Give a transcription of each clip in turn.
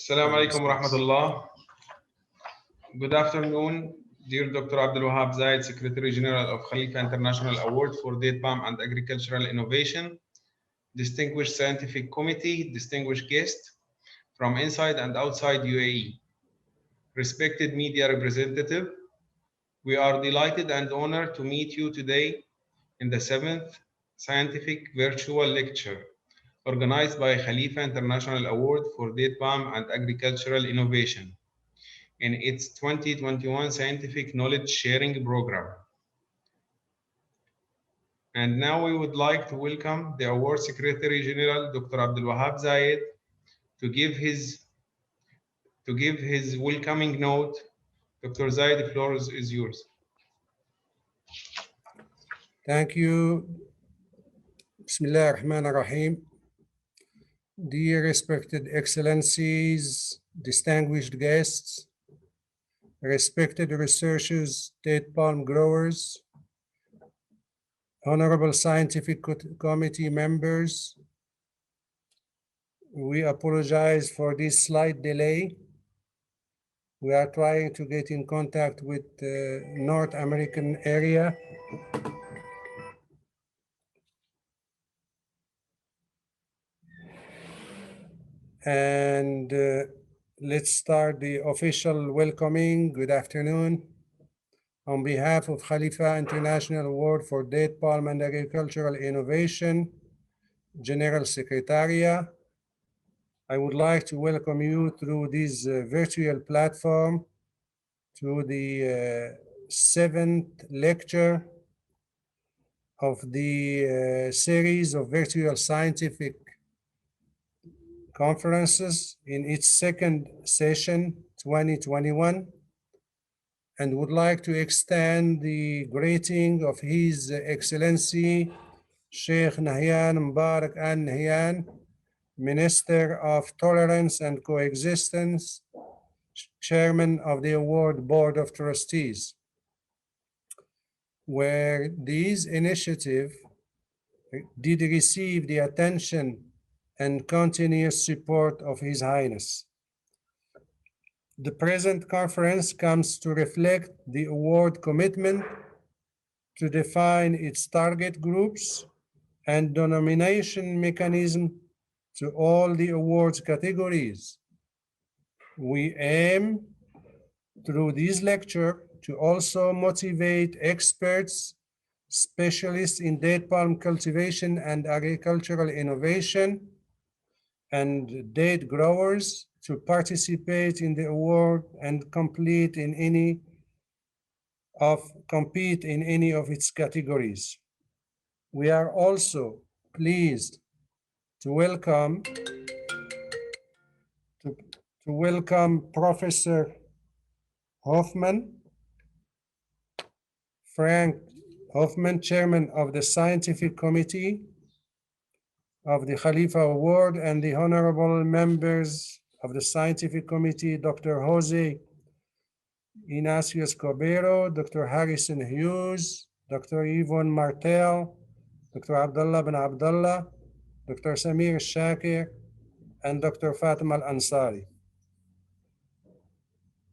Assalamu alaikum wa rahmatullah. Good afternoon, dear Dr. Abdul Wahab Zayed, Secretary General of Khalifa International Award for Date Palm and Agricultural Innovation, distinguished scientific committee, distinguished guests from inside and outside UAE, respected media representative, we are delighted and honored to meet you today in the 7th Scientific Virtual Lecture organized by Khalifa International Award for Date Palm and Agricultural Innovation in its 2021 Scientific Knowledge Sharing Program. And now we would like to welcome the Award Secretary General, Dr. Abdul Wahab Zayed, to give his welcoming note. Dr. Zayed, the floor is yours. Thank you. Bismillah ar-Rahman ar-Rahim. Dear respected excellencies, distinguished guests, respected researchers, date palm growers, honorable scientific committee members, we apologize for this slight delay. We are trying to get in contact with the North American area. And let's start the official welcoming. Good afternoon. On behalf of Khalifa International Award for Date Palm and Agricultural Innovation, General Secretariat, I would like to welcome you through this virtual platform to the 7th lecture of the series of virtual scientific conferences in its second session, 2021, and would like to extend the greeting of His Excellency Sheikh Nahyan Mubarak Al Nahyan, Minister of Tolerance and Coexistence, Chairman of the Award Board of Trustees, where these initiatives did receive the attention and continuous support of His Highness. The present conference comes to reflect the award commitment to define its target groups and the nomination mechanism to all the awards categories. We aim through this lecture to also motivate experts, specialists in date palm cultivation and agricultural innovation, and date growers to participate in the award and compete in any of its categories. We are also pleased to welcome Professor Hoffman, Frank Hoffman, Chairman of the Scientific Committee of the Khalifa Award, and the honorable members of the Scientific Committee, Dr. Jose Inacio Escobedo, Dr. Harrison Hughes, Dr. Yvonne Martel, Dr. Abdullah bin Abdullah, Dr. Samir Shakir, and Dr. Fatima Al-Ansari.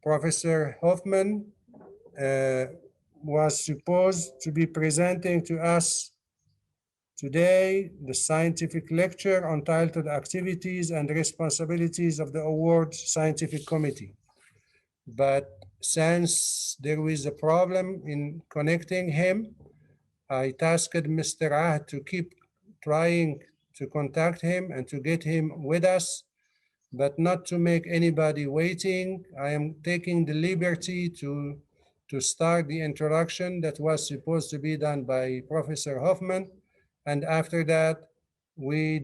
Professor Hoffman was supposed to be presenting to us today the scientific lecture Untitled Activities and Responsibilities of the Award Scientific Committee. But since there was a problem in connecting him, I tasked Mr. Ahd to keep trying to contact him and to get him with us, but not to make anybody waiting. I am taking the liberty to start the introduction that was supposed to be done by Professor Hoffman. And after that, we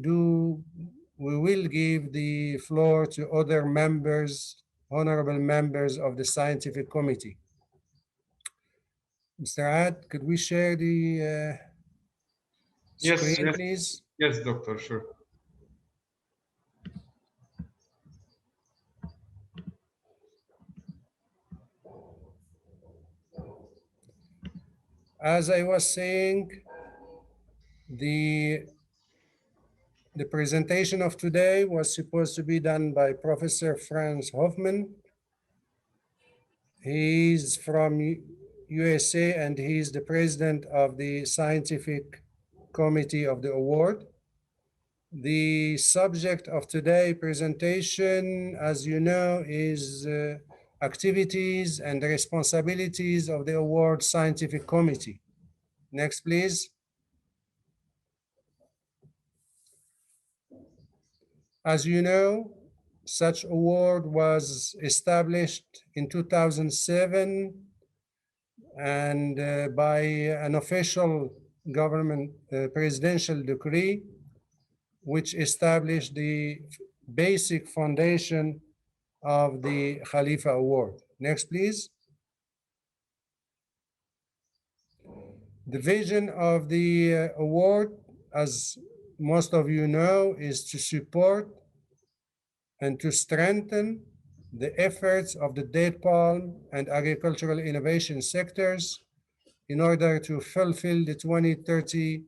will give the floor to other members, honorable members of the scientific committee. Mr. Ahd, could we share the screen, please? Yes, doctor, sure. As I was saying, the The presentation of today was supposed to be done by Professor Franz Hoffman. He's from USA and he's the president of the scientific committee of the award. The subject of today's presentation, as you know, is activities and responsibilities of the award scientific committee. Next, please. As you know, such award was established in 2007 and by an official government presidential decree, which established the basic foundation of the Khalifa Award. Next, please. The vision of the award, as most of you know, is to support and to strengthen the efforts of the date palm and agricultural innovation sectors in order to fulfill the 2030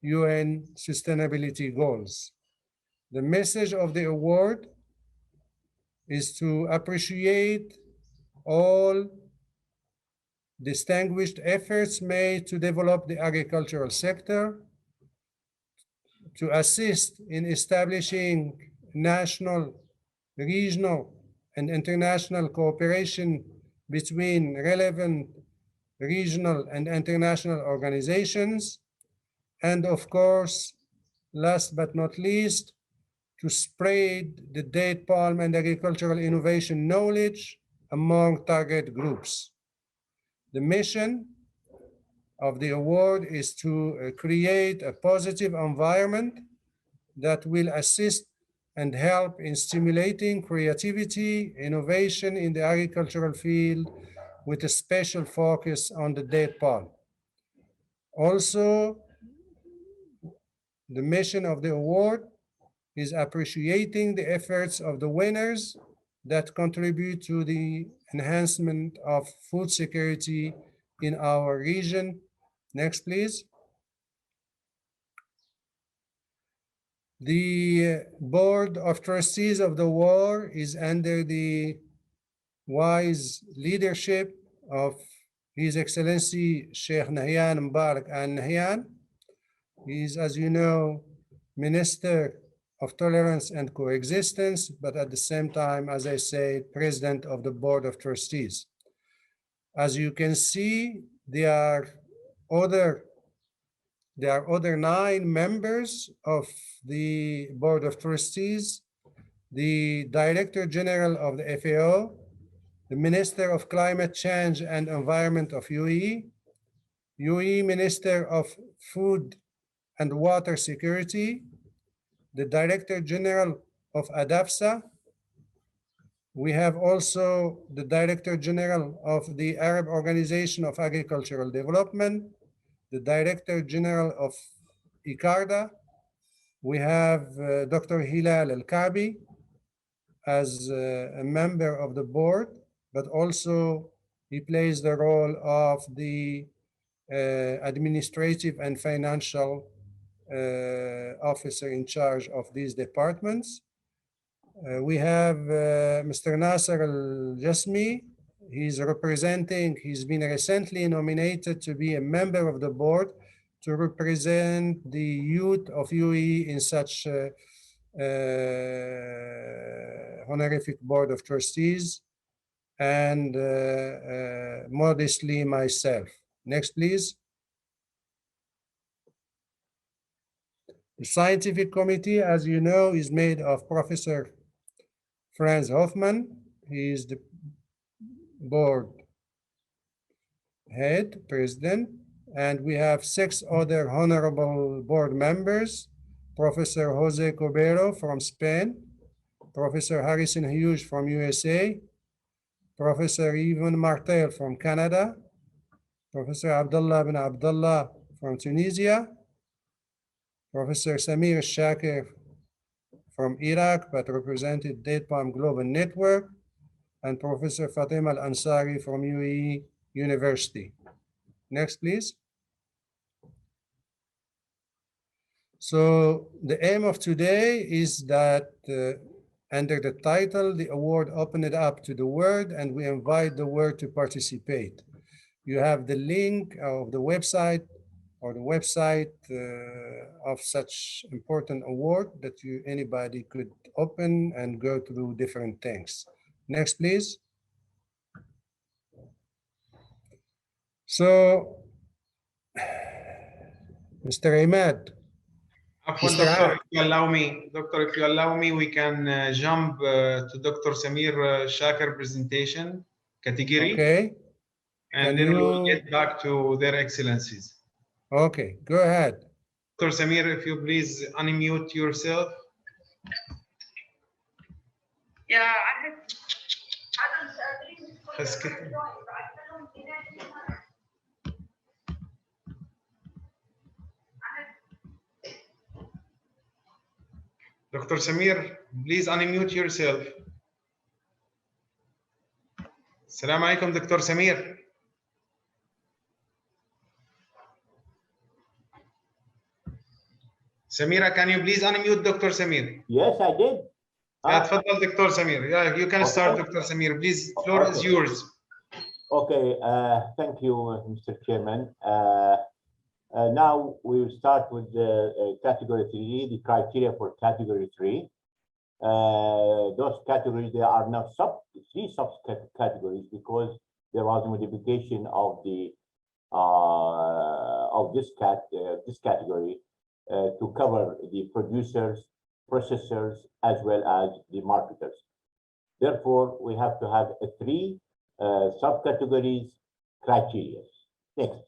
UN sustainability goals. The message of the award is to appreciate all distinguished efforts made to develop the agricultural sector, to assist in establishing national, regional, and international cooperation between relevant regional and international organizations, and of course, last but not least, to spread the date palm and agricultural innovation knowledge among target groups. The mission of the award is to create a positive environment that will assist and help in stimulating creativity, innovation in the agricultural field with a special focus on the date palm. Also, the mission of the award is appreciating the efforts of the winners that contribute to the enhancement of food security in our region. Next, please. The Board of Trustees of the award is under the wise leadership of His Excellency Sheikh Nahyan Mbarak Al Nahyan. He is, as you know, Minister of Tolerance and Coexistence, but at the same time, as I said, President of the Board of Trustees. As you can see, there are other 9 members of the Board of Trustees, the Director General of the FAO, the Minister of Climate Change and Environment of UAE, UAE Minister of Food and Water Security, the Director General of ADAFSA. We have also the Director General of the Arab Organization of Agricultural Development, the Director General of ICARDA. We have Dr. Hilal Al-Kabi as a member of the board, but also he plays the role of the administrative and financial officer in charge of these departments. We have Mr. Nasser Al-Jasmi. He's been recently nominated to be a member of the board to represent the youth of UAE in such honorific board of trustees, and modestly myself. Next, please. The scientific committee, as you know, is made of Professor Franz Hoffman. He is the board head, president, and we have 6 other honorable board members: Professor Jose Cobero from Spain, Professor Harrison Hughes from USA, Professor Yvonne Martel from Canada, Professor Abdullah bin Abdullah from Tunisia, Professor Samir Shakir from Iraq, but represented Date Palm Global Network, and Professor Fatima Al-Ansari from UAE University. Next, please. So the aim of today is that under the title, the award open it up to the world and we invite the world to participate. You have the link of the website or the website of such important award that anybody could open and go through different things. Next, please. So, Mr. Ahmed. Doctor, if you allow me, we can jump to Dr. Samir Shakir presentation category. Okay. And then we will get back to their excellencies. Okay, go ahead. Dr. Samir, if you please unmute yourself. Yeah, Dr. Samir, please unmute yourself. Assalamu alaikum, Dr. Samir. Samira, can you please unmute Dr. Samir? Yes, I did. Yeah, تفضل Dr. Samir. Yeah, you can start, Dr. Samir. Please, floor is yours. Okay, thank you, Mr. Chairman. Now we will start with the category 3, the criteria for category 3. Those categories, there are now three subcategories because there was a modification of the this category to cover the producers, processors, as well as the marketers. Therefore, we have to have three subcategories criteria. Next.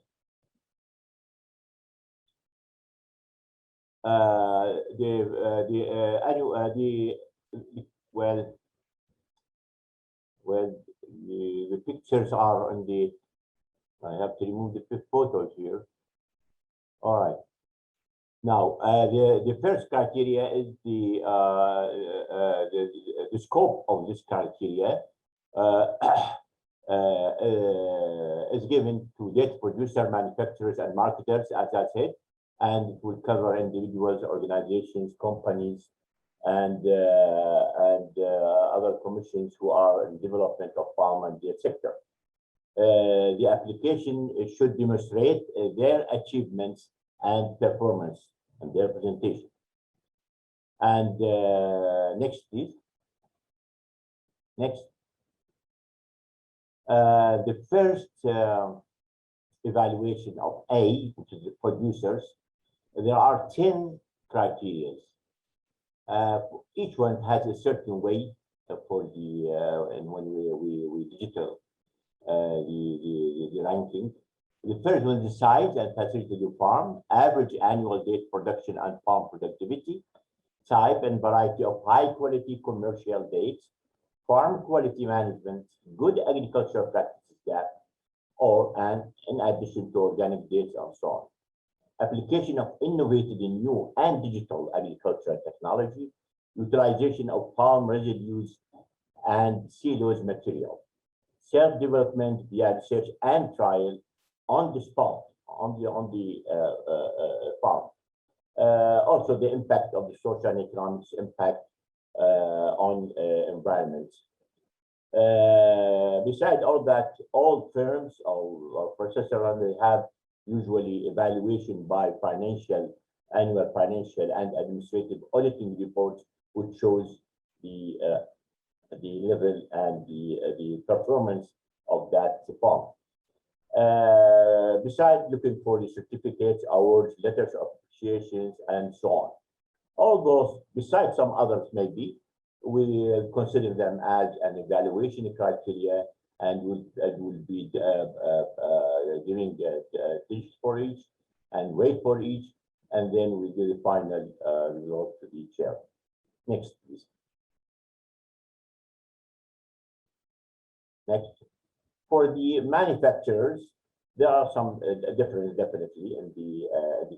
The pictures are on the. I have to remove the photos here. All right. Now, the first criteria is the scope of this criteria is given to date producer, manufacturers, and marketers, as I said, and it will cover individuals, organizations, companies, and other commissions who are in development of farm and their sector. The application should demonstrate their achievements and performance and their presentation. And next, please. Next. The first evaluation of A, which is the producers, there are 10 criteria. Each one has a certain way for the and when we digital the ranking. The first one is the size and facility of the farm, average annual date production and farm productivity, type and variety of high quality commercial dates, farm quality management, good agricultural practices gap, or and in addition to organic dates and so on. Application of innovative in new and digital agricultural technology, utilization of farm residues and cellulose material, self-development via research and trial on the spot, on the farm. Also, the impact of the social and economic impact on environment. Besides all that, all firms or processors, they have usually evaluation by annual financial and administrative auditing reports, which shows the level and the performance of that farm. Besides looking for the certificates, awards, letters of appreciations, and so on. All those, besides some others maybe, we consider them as an evaluation criteria, and will be giving tests for each and wait for each, and then we do the final result to the chair. Next, please. Next. For the manufacturers, there are some differences definitely in the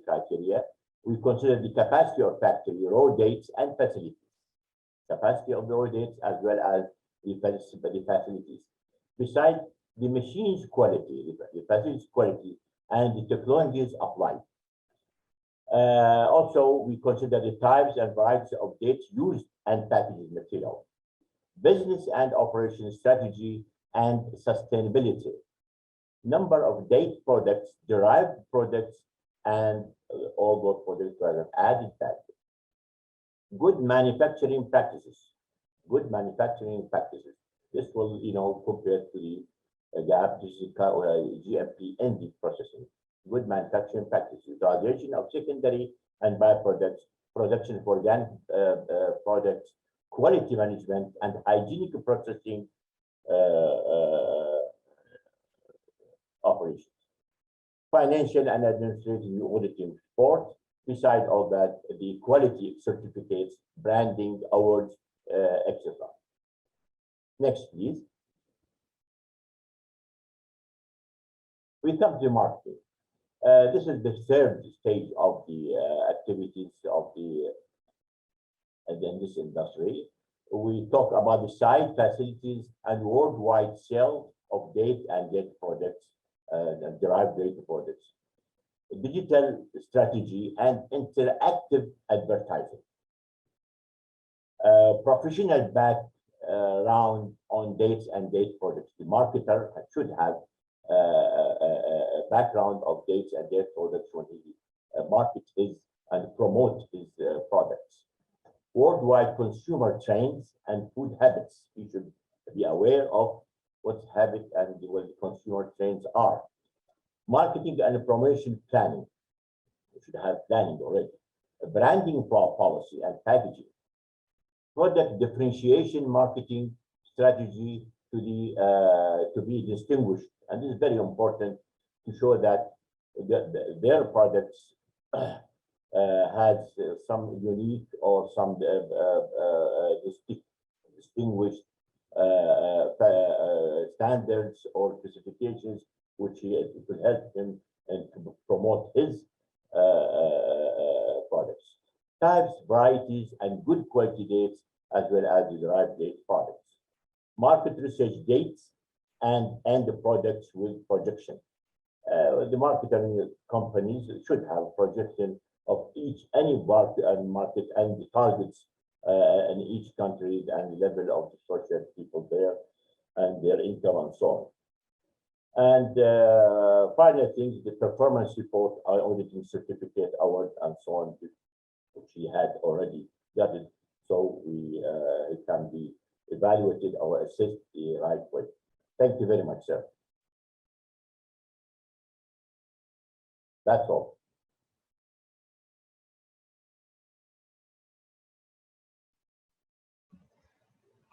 criteria. We consider the capacity of factory, raw dates, and facilities. Capacity of the raw dates as well as the facilities. Besides the machine's quality, the facilities quality, and the technologies applied. Also, we consider the types and varieties of dates used and packaging material, business and operation strategy, and sustainability, number of date products, derived products, and all those products were added value. Good manufacturing practices. Good manufacturing practices. This will, compared to the GAP, GMP, and the processing. Good manufacturing practices. Utilization of secondary and byproducts, production for organic products, quality management, and hygienic processing operations. Financial and administrative auditing support. Besides all that, the quality certificates, branding, awards, etc. Next, please. We come to marketing. This is the third stage of the activities of the in this industry. We talk about the site facilities and worldwide sale of date and date products, and derived data products, digital strategy, and interactive advertising. Professional background on dates and date products. The marketer should have a background of dates and date products when he markets his and promotes his products. Worldwide consumer trends and food habits. You should be aware of what habit and what the consumer trends are. Marketing and promotion planning. You should have planning already. A branding policy and packaging. Product differentiation marketing strategy to be distinguished. And this is very important to show that their products has some unique or some distinguished standards or specifications, which will help him and to promote his products. Types, varieties, and good quality dates, as well as the derived date products. Market research dates and the products with projection. The marketing companies should have projection of any market and the targets in each country and the level of the social people there and their income and so on. And final things, the performance report, auditing certificate, award, and so on, which he had already gotten, so it can be evaluated or assessed the right way. Thank you very much, sir. That's all.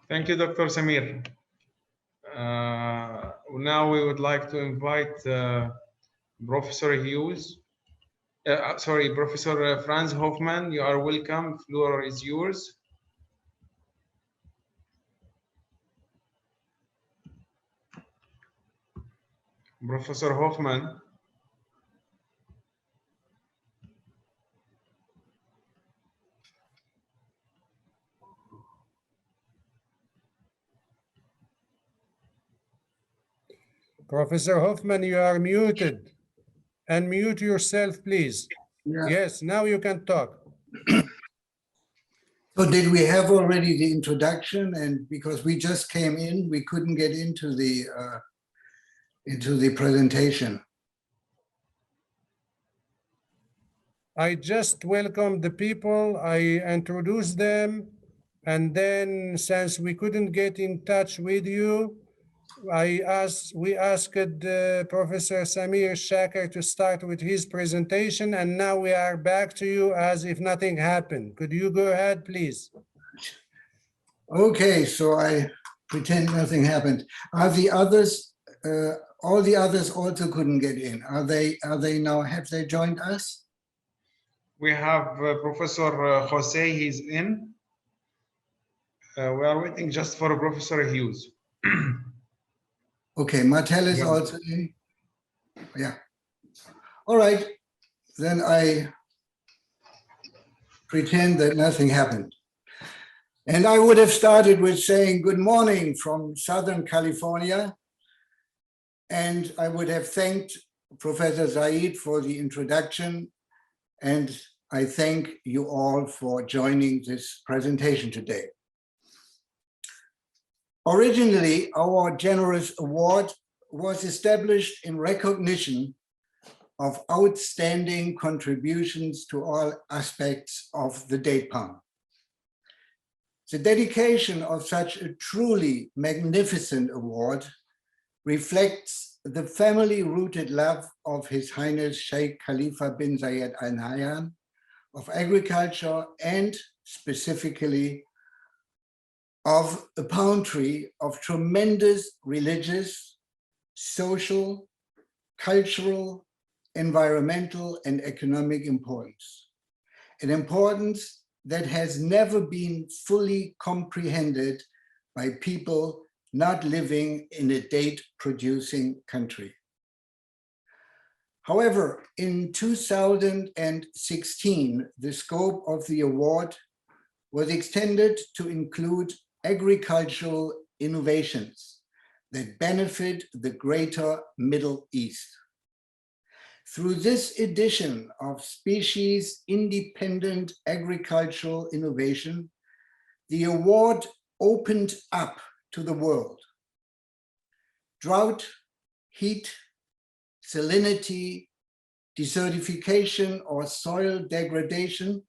Thank you, Dr. Samir. Now we would like to invite Professor Hughes. Professor Franz Hoffman. You are welcome. Floor is yours. Professor Hoffman. Professor Hoffman, you are muted. Unmute yourself, please. Yeah. Yes, now you can talk. So did we have already the introduction? And because we just came in, we couldn't get into the presentation. I just welcomed the people, I introduced them, and then since we couldn't get in touch with you, we asked Professor Samir Shakir to start with his presentation, and now we are back to you as if nothing happened. Could you go ahead, please? Okay, so I pretend nothing happened. Are the others, all the others also couldn't get in? Are they now, have they joined us? We have Professor Jose, he's in. We are waiting just for Professor Hughes. Okay, Martel is also in. Yeah. All right, then I pretend that nothing happened. And I would have started with saying good morning from Southern California. And I would have thanked Professor Zaid for the introduction and I thank you all for joining this presentation today. Originally, our generous award was established in recognition of outstanding contributions to all aspects of the date palm. The dedication of such a truly magnificent award reflects the family-rooted love of His Highness Sheikh Khalifa bin Zayed Al Nahyan of agriculture, and specifically of a palm tree of tremendous religious, social, cultural, environmental, and economic importance. An importance that has never been fully comprehended by people not living in a date-producing country. However, in 2016, the scope of the award was extended to include agricultural innovations that benefit the greater Middle East. Through this edition of species-independent agricultural innovation, the award opened up to the world. Drought, heat, salinity, desertification, or soil degradation,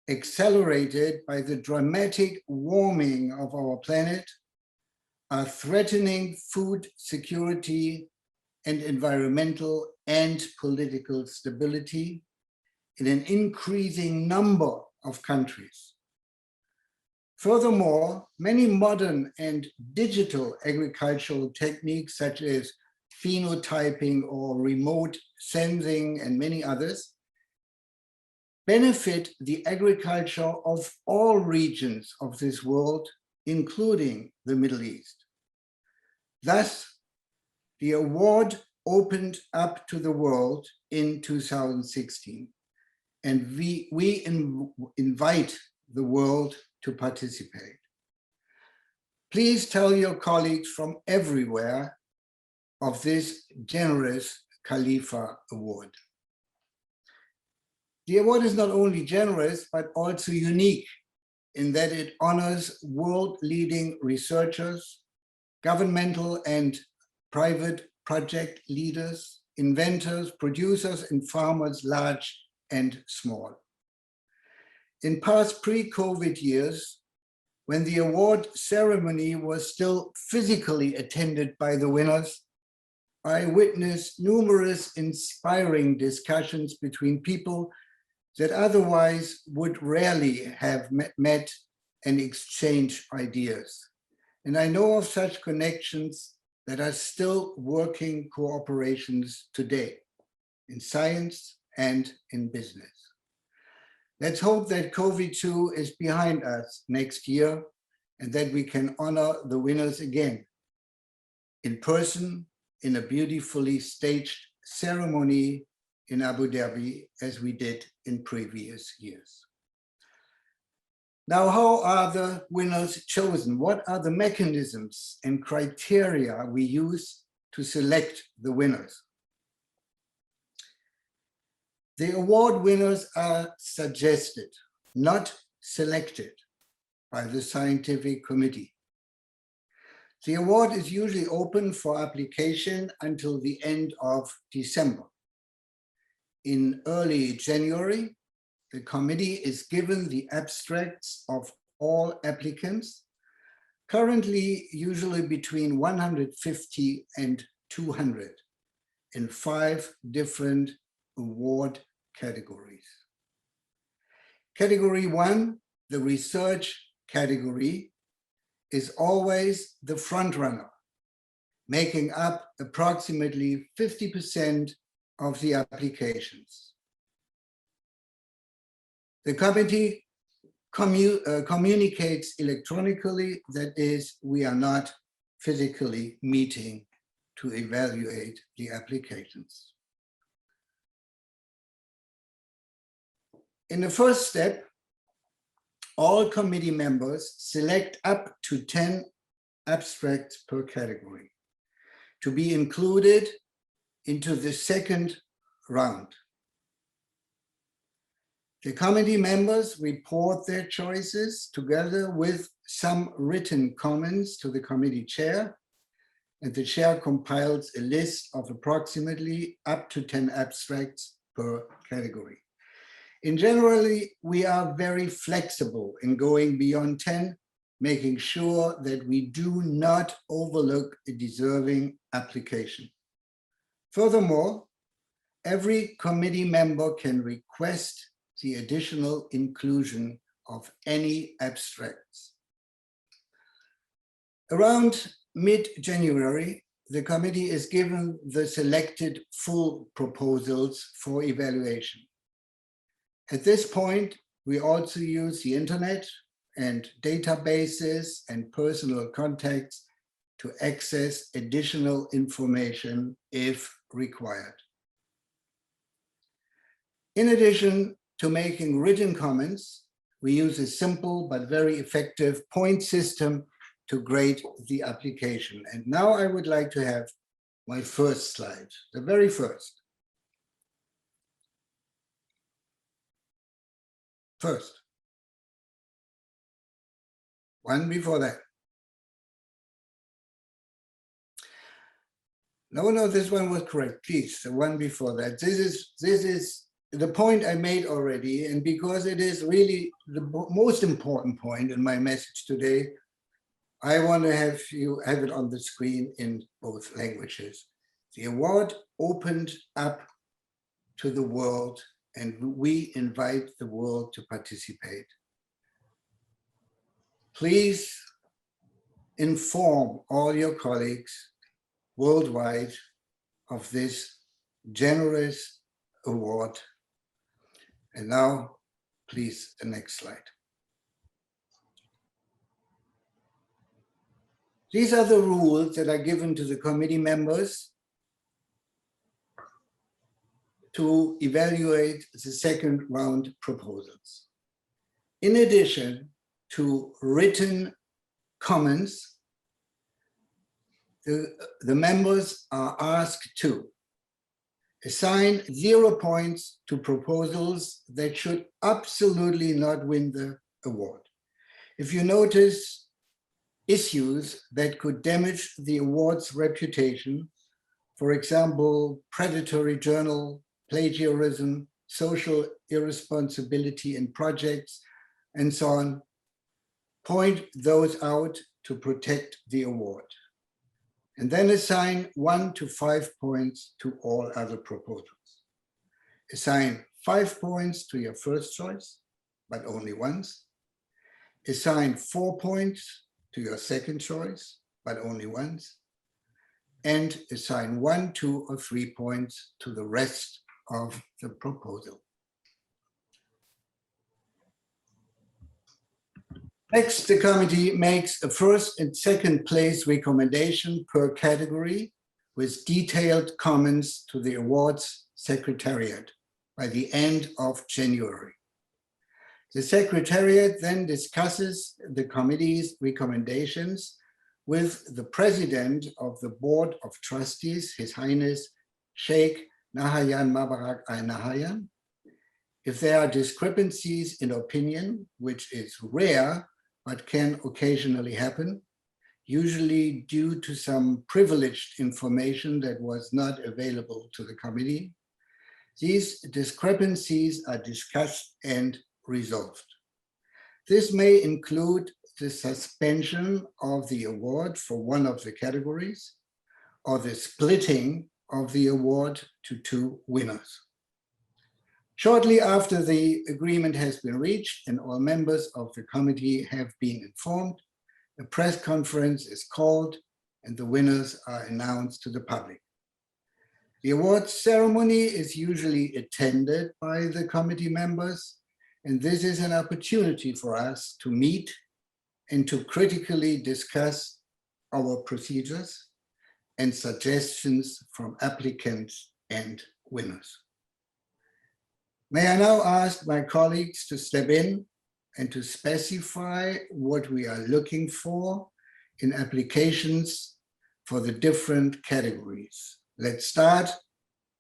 accelerated by the dramatic warming of our planet, are threatening food security and environmental and political stability in an increasing number of countries. Furthermore, many modern and digital agricultural techniques such as phenotyping or remote sensing and many others benefit the agriculture of all regions of this world, including the Middle East. Thus, the award opened up to the world in 2016, and we invite the world to participate. Please tell your colleagues from everywhere of this generous Khalifa Award. The award is not only generous, but also unique in that it honors world-leading researchers, governmental and private project leaders, inventors, producers, and farmers, large and small. In past pre-COVID years, when the award ceremony was still physically attended by the winners, I witnessed numerous inspiring discussions between people that otherwise would rarely have met and exchanged ideas. And I know of such connections that are still working cooperations today in science and in business. Let's hope that COVID-2 is behind us next year and that we can honor the winners again in person in a beautifully staged ceremony in Abu Dhabi, as we did in previous years. Now, how are the winners chosen? What are the mechanisms and criteria we use to select the winners? The award winners are suggested, not selected, by the scientific committee. The award is usually open for application until the end of December. In early January, the committee is given the abstracts of all applicants, currently usually between 150 and 200 in 5 different award categories. Category 1, the research category, is always the front runner, making up approximately 50% of the applications. The committee communicates electronically, that is, we are not physically meeting to evaluate the applications. In the first step, all committee members select up to 10 abstracts per category to be included into the second round. The committee members report their choices together with some written comments to the committee chair, and the chair compiles a list of approximately up to 10 abstracts per category. In generally, we are very flexible in going beyond 10, making sure that we do not overlook a deserving application. Furthermore, every committee member can request the additional inclusion of any abstracts. Around mid-January, the committee is given the selected full proposals for evaluation. At this point, we also use the internet and databases and personal contacts to access additional information if required. In addition to making written comments, we use a simple but very effective point system to grade the application. And now I would like to have my first slide, the very first. First. One before that. No, this one was correct. Please, the one before that. This is the point I made already, and because it is really the most important point in my message today, I want to have you have it on the screen in both languages. The award opened up to the world, and we invite the world to participate. Please inform all your colleagues worldwide of this generous award. And now, please, the next slide. These are the rules that are given to the committee members to evaluate the second round proposals. In addition to written comments, the members are asked to assign 0 points to proposals that should absolutely not win the award. If you notice issues that could damage the award's reputation, for example, predatory journal, plagiarism, social irresponsibility in projects, and so on, point those out to protect the award. And then assign 1 to 5 points to all other proposals. Assign 5 points to your first choice, but only once. Assign 4 points to your second choice, but only once. And assign 1, 2, or 3 points to the rest of the proposal. Next, the committee makes a first and second place recommendation per category with detailed comments to the awards secretariat by the end of January. The secretariat then discusses the committee's recommendations with the president of the Board of Trustees, His Highness Sheikh Nahyan Mubarak Al Nahyan. If there are discrepancies in opinion, which is rare, but can occasionally happen, usually due to some privileged information that was not available to the committee, these discrepancies are discussed and resolved. This may include the suspension of the award for one of the categories or the splitting of the award to 2 winners. Shortly after the agreement has been reached and all members of the committee have been informed, a press conference is called and the winners are announced to the public. The awards ceremony is usually attended by the committee members, and this is an opportunity for us to meet and to critically discuss our procedures and suggestions from applicants and winners. May I now ask my colleagues to step in and to specify what we are looking for in applications for the different categories. Let's start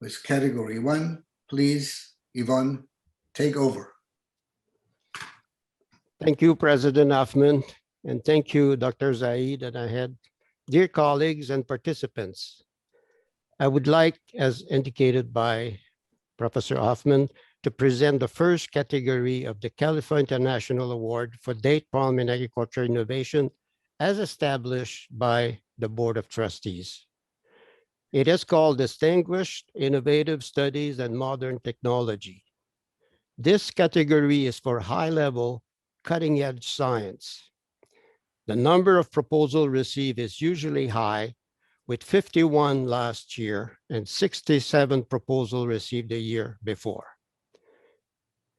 with category 1. Please, Yvonne, take over. Thank you, President Hoffman, and thank you, Dr. Zaid and Ahed. Dear colleagues and participants, I would like, as indicated by Professor Hoffman, to present the first category of the California International Award for Date Palm in Agriculture Innovation as established by the Board of Trustees. It is called Distinguished Innovative Studies and Modern Technology. This category is for high-level, cutting-edge science. The number of proposals received is usually high, with 51 last year and 67 proposals received the year before.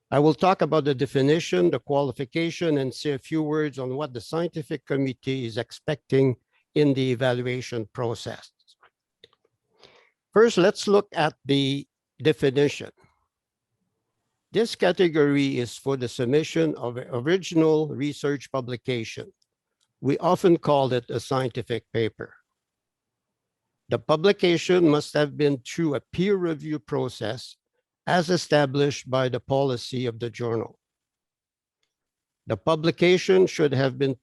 I will talk about the definition, the qualification, and say a few words on what the scientific committee is expecting in the evaluation process. First, let's look at the definition. This category is for the submission of original research publication. We often call it a scientific paper. The publication must have been through a peer review process as established by the policy of the journal. The publication should have been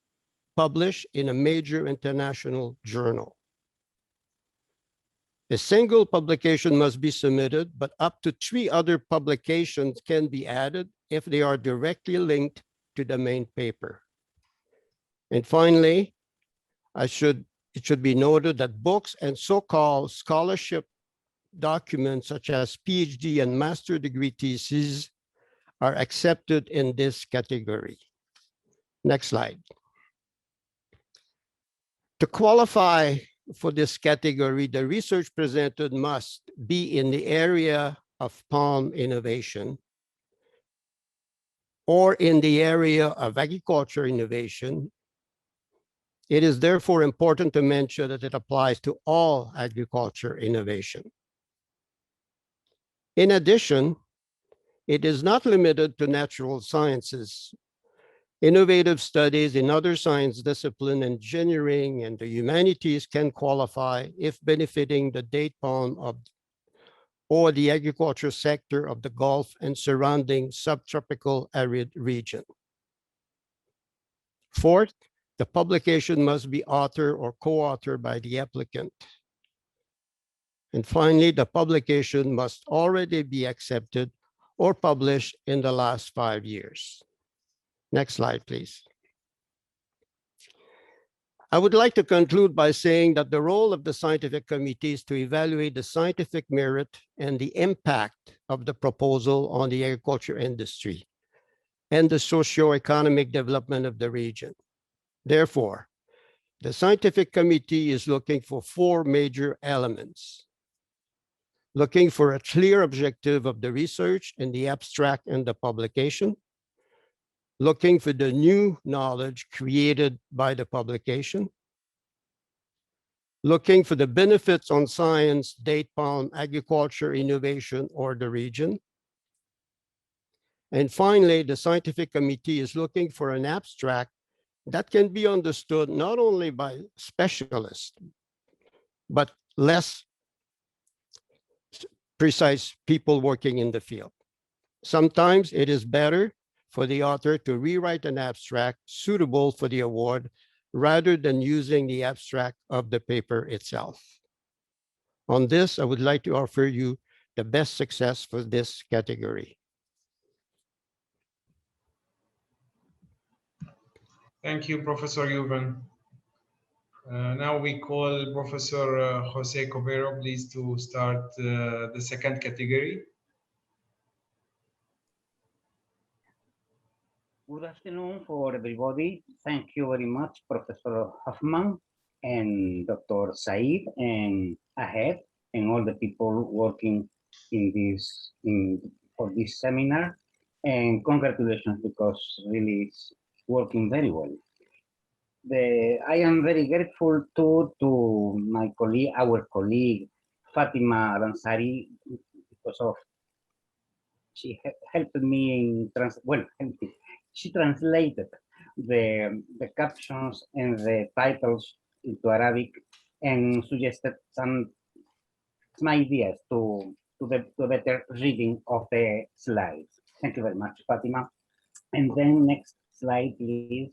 published in a major international journal. A single publication must be submitted, but up to 3 other publications can be added if they are directly linked to the main paper. And finally, it should be noted that books and so-called scholarship documents such as PhD and master degree theses are accepted in this category. Next slide. To qualify for this category, the research presented must be in the area of palm innovation or in the area of agriculture innovation. It is therefore important to mention that it applies to all agriculture innovation. In addition, it is not limited to natural sciences. Innovative studies in other science disciplines, engineering, and the humanities can qualify if benefiting the date palm or the agriculture sector of the Gulf and surrounding subtropical arid region. Fourth, the publication must be authored or co-authored by the applicant. And finally, the publication must already be accepted or published in the last 5 years. Next slide, please. I would like to conclude by saying that the role of the scientific committee is to evaluate the scientific merit and the impact of the proposal on the agriculture industry and the socio-economic development of the region. Therefore, the scientific committee is looking for 4 major elements. Looking for a clear objective of the research in the abstract and the publication. Looking for the new knowledge created by the publication. Looking for the benefits on science, date palm, agriculture, innovation, or the region. And finally, the scientific committee is looking for an abstract that can be understood not only by specialists, but less precise people working in the field. Sometimes it is better for the author to rewrite an abstract suitable for the award rather than using the abstract of the paper itself. On this, I would like to offer you the best success for this category. Thank you, Professor Yuban. Now we call Professor Jose Covero, please, to start the second category. Good afternoon for everybody. Thank you very much, Professor Hoffman and Dr. Said and Ahed and all the people working for this seminar. And congratulations, because really it's working very well. I am very grateful to my colleague, our colleague Fatima Aransari, because of she helped me in she translated the captions and the titles into Arabic and suggested some ideas to the better reading of the slides. Thank you very much, Fatima. And then next slide, please.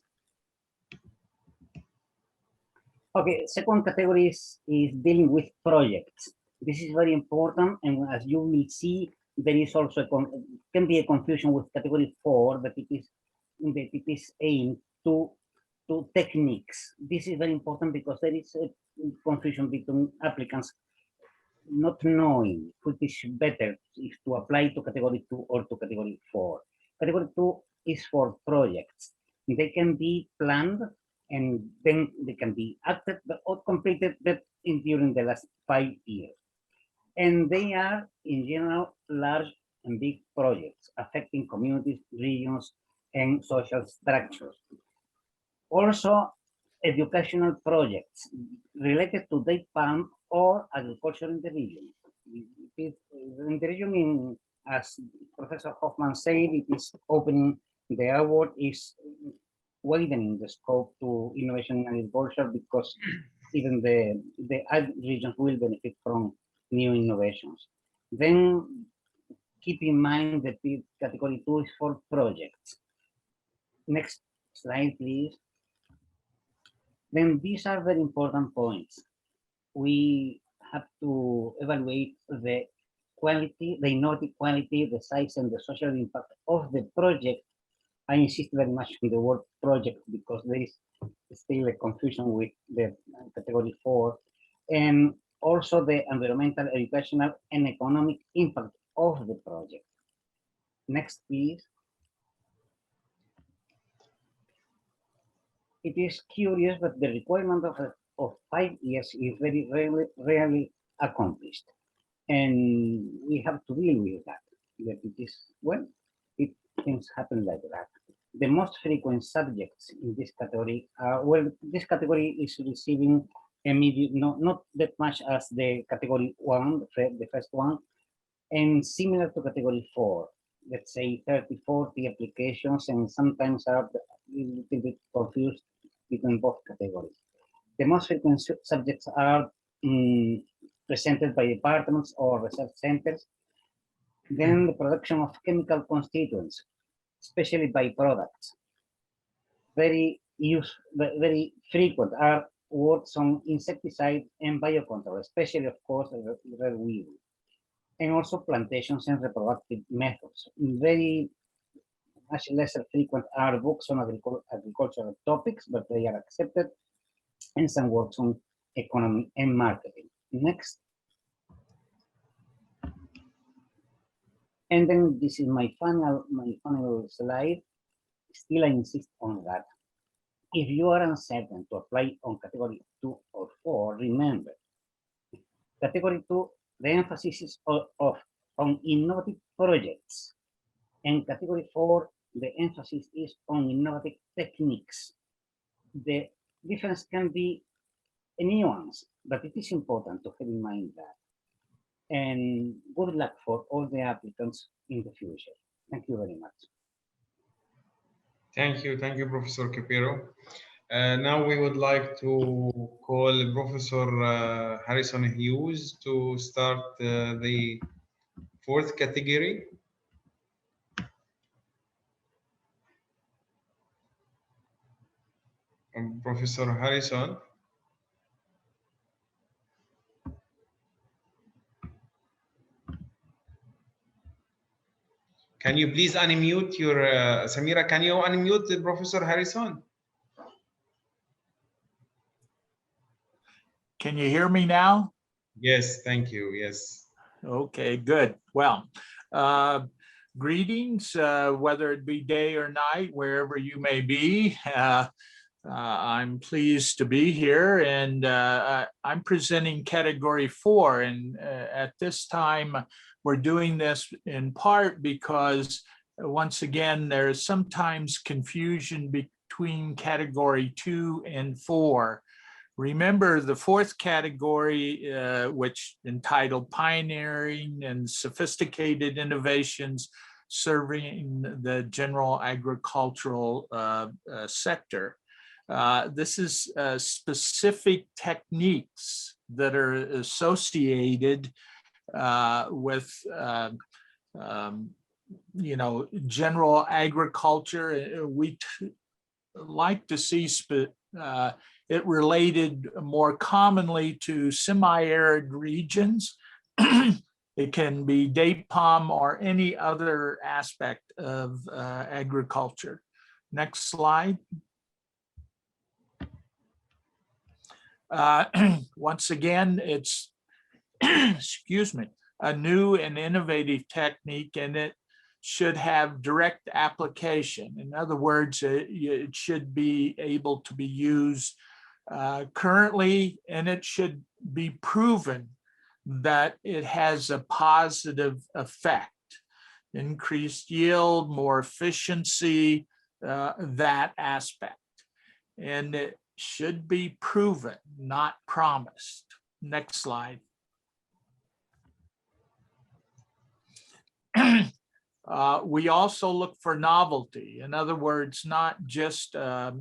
Okay, second category is dealing with projects. This is very important, and as you will see, there is also can be a confusion with category 4 that it is aimed to techniques. This is very important because there is a confusion between applicants not knowing which is better if to apply to category 2 or to category 4. Category 2 is for projects. They can be planned and then they can be acted or completed during the last 5 years. And they are, in general, large and big projects affecting communities, regions, and social structures. Also, educational projects related to date palm or agriculture in the region. In the region, as Professor Hoffman said, it is opening, the award is widening the scope to innovation in agriculture because even the ag regions will benefit from new innovations. Then keep in mind that category 2 is for projects. Next slide, please. Then these are very important points. We have to evaluate the quality, the innovative quality, the size, and the social impact of the project. I insist very much with the word project because there is still a confusion with the category 4, and also the environmental, educational, and economic impact of the project. Next, please. It is curious, but the requirement of 5 years is very rarely accomplished. And we have to deal with that. That it is, well, things happen like that. The most frequent subjects in this category are, well, this category is receiving a medium, not that much as the category 1, the first one, and similar to category 4. Let's say 30, 40 applications, and sometimes are a little bit confused between both categories. The most frequent subjects are presented by departments or research centers. Then the production of chemical constituents, especially byproducts. Very frequent are works on insecticide and biocontrol, especially, of course, red weevil. And also plantations and reproductive methods. Very much lesser frequent are books on agricultural topics, but they are accepted, and some works on economy and marketing. Next. And then this is my final slide. Still, I insist on that. If you are uncertain to apply on category 2 or 4, remember, category 2, the emphasis is on innovative projects, and category 4, the emphasis is on innovative techniques. The difference can be a nuance, but it is important to have in mind that. And good luck for all the applicants in the future. Thank you very much. Thank you, Professor Capiro. Now we would like to call Professor Harrison Hughes to start the fourth category. Professor Harrison. Can you please unmute your, Samira, can you unmute Professor Harrison? Can you hear me now? Yes, thank you, yes. Okay, good. Well, greetings, whether it be day or night, wherever you may be. I'm pleased to be here, and I'm presenting category 4, and at this time we're doing this in part because once again there's sometimes confusion between category 2 and 4. Remember, the fourth category, which entitled Pioneering and Sophisticated Innovations Serving the General Agricultural Sector. This is specific techniques that are associated with general agriculture. We like to see it related more commonly to semi-arid regions. It can be date palm or any other aspect of agriculture. Next slide. Once again, it's, excuse me, a new and innovative technique, and it should have direct application. In other words, it should be able to be used currently, and it should be proven that it has a positive effect. Increased yield, more efficiency, that aspect. And it should be proven, not promised. Next slide. We also look for novelty. In other words, not just a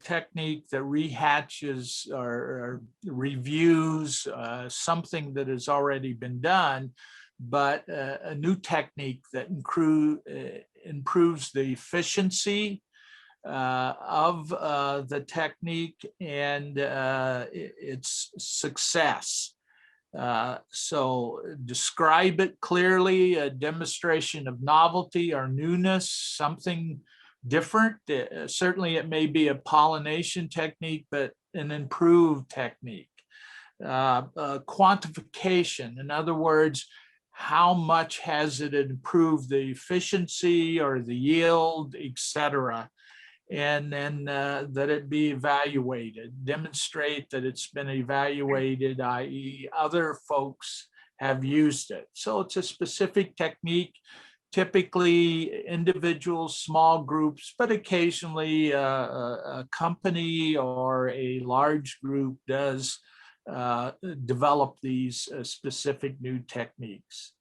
technique that rehatches or reviews something that has already been done, but a new technique that improves the efficiency of the technique and its success. So describe it clearly, a demonstration of novelty or newness, something different. Certainly it may be a pollination technique, but an improved technique. Quantification, in other words, how much has it improved the efficiency or the yield, etc. And then that it be evaluated, demonstrate that it's been evaluated, i.e. other folks have used it. So it's a specific technique, typically individuals, small groups, but occasionally a company or a large group does develop these specific new techniques.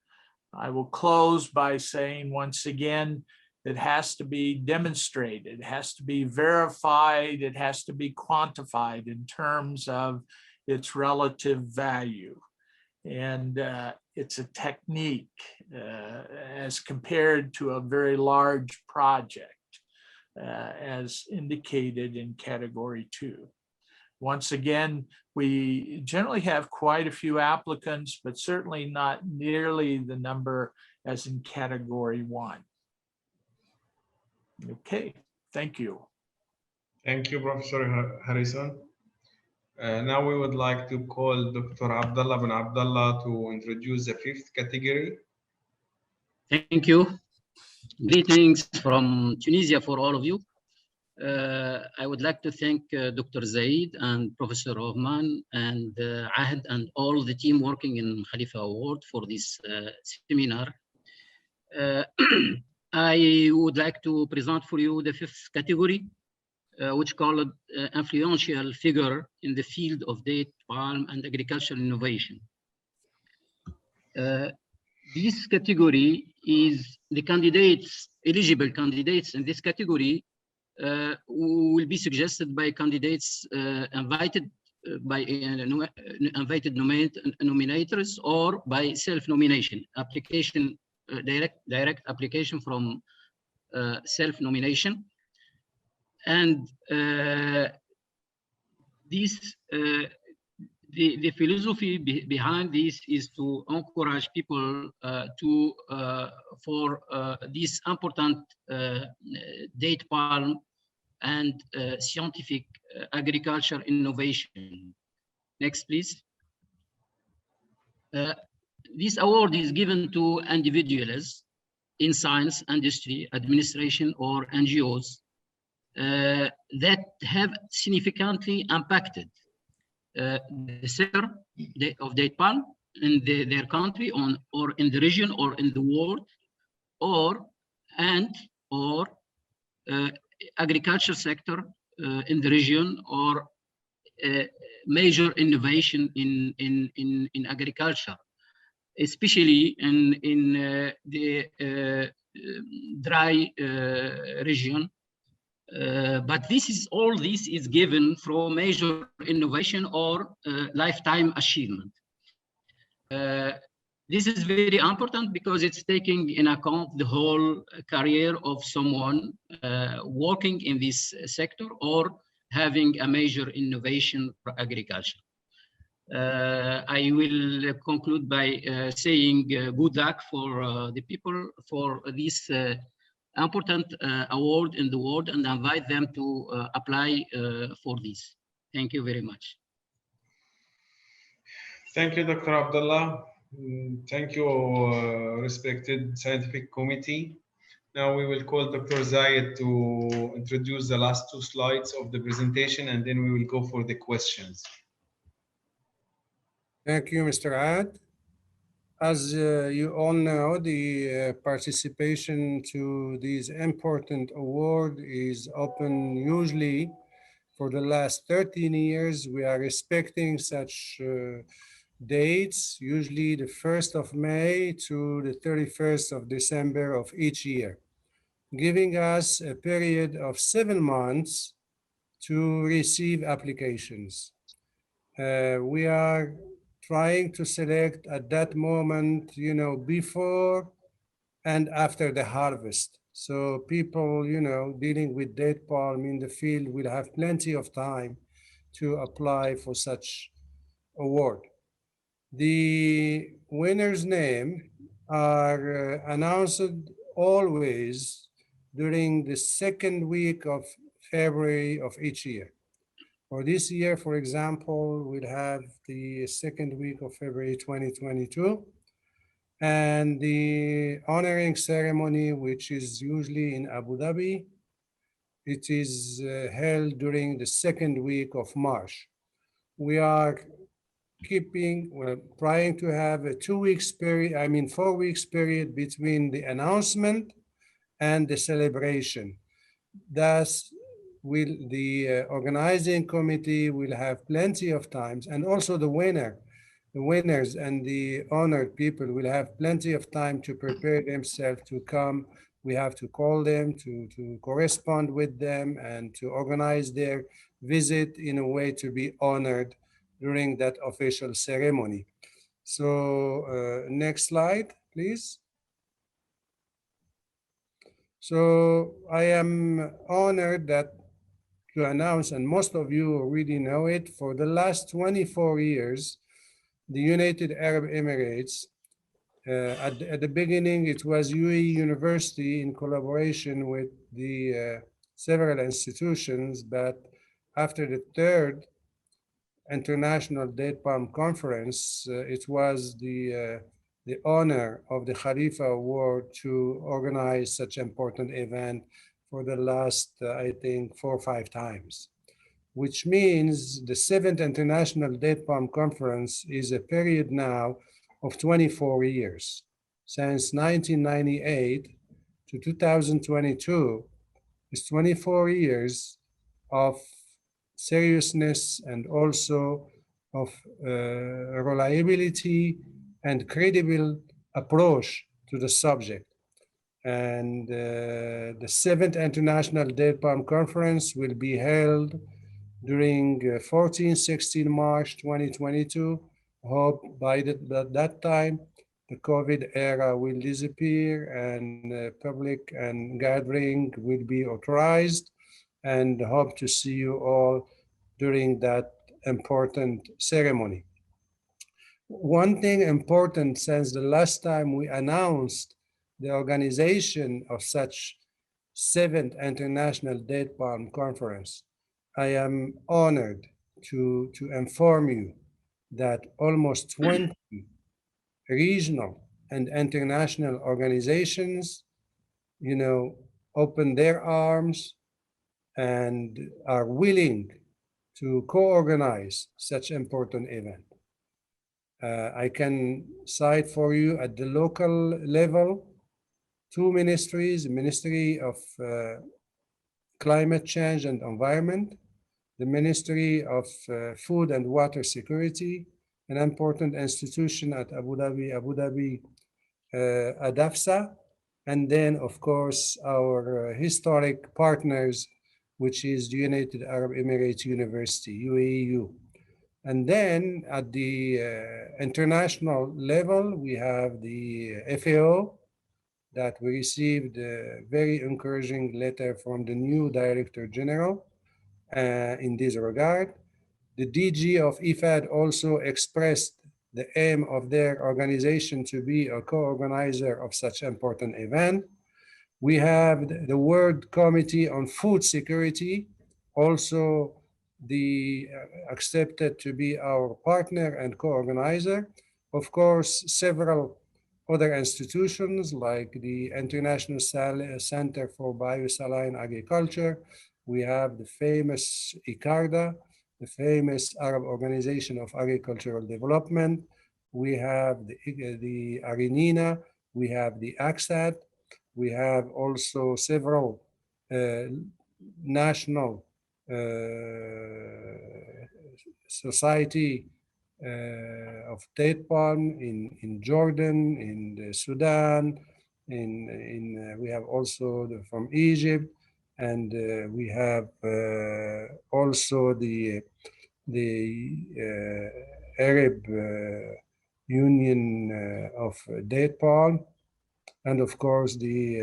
I will close by saying once again, it has to be demonstrated, it has to be verified, it has to be quantified in terms of its relative value. And it's a technique as compared to a very large project, as indicated in category 2. Once again, we generally have quite a few applicants, but certainly not nearly the number as in category 1. Okay, thank you. Thank you, Professor Harrison. Now we would like to call Dr. Abdullah bin Abdullah to introduce the 5th category. Thank you. Greetings from Tunisia for all of you. I would like to thank Dr. Zaid and Professor Rahman and Ahd and all the team working in Khalifa Award for this seminar. I would like to present for you the 5th category, which called influential figure in the field of date palm and agricultural innovation. This category is the candidates, eligible candidates in this category will be suggested by candidates invited by invited nominators or by self-nomination application. Direct application from self-nomination, and the philosophy behind this is to encourage people for this important date palm and scientific agriculture innovation. Next, please. This award is given to individuals in science, industry, administration, or NGOs that have significantly impacted the sector of date palm in their country or in the region or in the world, or agriculture sector in the region, or major innovation in agriculture, especially in the dry region. But all this is given for major innovation or lifetime achievement. This is very important because it's taking in account the whole career of someone working in this sector or having a major innovation for agriculture. I will conclude by saying good luck for the people for this important award in the world and invite them to apply for this. Thank you very much. Thank you, Dr. Abdullah. Thank you, respected scientific committee. Now we will call Dr. Zayed to introduce the last two slides of the presentation, and then we will go for the questions. Thank you, Mr. Ad. As you all know, the participation to this important award is open usually for the last 13 years. We are respecting such dates, usually the 1st of May to the 31st of December of each year, giving us a period of 7 months to receive applications. We are trying to select at that moment, before and after the harvest. So people, dealing with date palm in the field will have plenty of time to apply for such award. The winner's name are announced always during the second week of February of each year. For this year, for example, we'll have the second week of February 2022, and the honoring ceremony, which is usually in Abu Dhabi, it is held during the second week of March. We are trying to have a 4 weeks period between the announcement and the celebration. Thus, the organizing committee will have plenty of times, and also the winners and the honored people will have plenty of time to prepare themselves to come. We have to call them, to correspond with them, and to organize their visit in a way to be honored during that official ceremony. So next slide, please. So I am honored to announce, and most of you already know it, for the last 24 years, the United Arab Emirates, at the beginning, it was UAE University in collaboration with the several institutions, but after the third International Date Palm Conference, it was the honor of the Khalifa Award to organize such important event for the last, I think, 4 or 5 times, which means the 7th International Date Palm Conference is a period now of 24 years. Since 1998 to 2022 is 24 years of seriousness and also of reliability and credible approach to the subject. And the 7th International Date Palm Conference will be held during 14-16 March 2022. Hope by that time the COVID era will disappear and public and gathering will be authorized, and hope to see you all during that important ceremony. One thing important, since the last time we announced the organization of such 7th International Date Palm Conference, I am honored to inform you that almost 20 regional and international organizations, open their arms and are willing to co-organize such important event. I can cite for you at the local level 2 ministries, Ministry of Climate Change and Environment, the Ministry of Food and Water Security, an important institution at Abu Dhabi, ADAFSA, and then, of course, our historic partners, which is the United Arab Emirates University, UAEU. And then at the international level, we have the FAO that we received a very encouraging letter from the new Director General in this regard. The DG of IFAD also expressed the aim of their organization to be a co-organizer of such important event. We have the World Committee on Food Security, also accepted to be our partner and co-organizer. Of course, several other institutions like the International Center for Biosaline Agriculture. We have the famous ICARDA, the famous Arab Organization of Agricultural Development. We have the ARENINA, we have the ACSAT, we have also several national society of date palm in Jordan, in Sudan, we have also from Egypt, and we have also the Arab Union of Date Palm, and of course the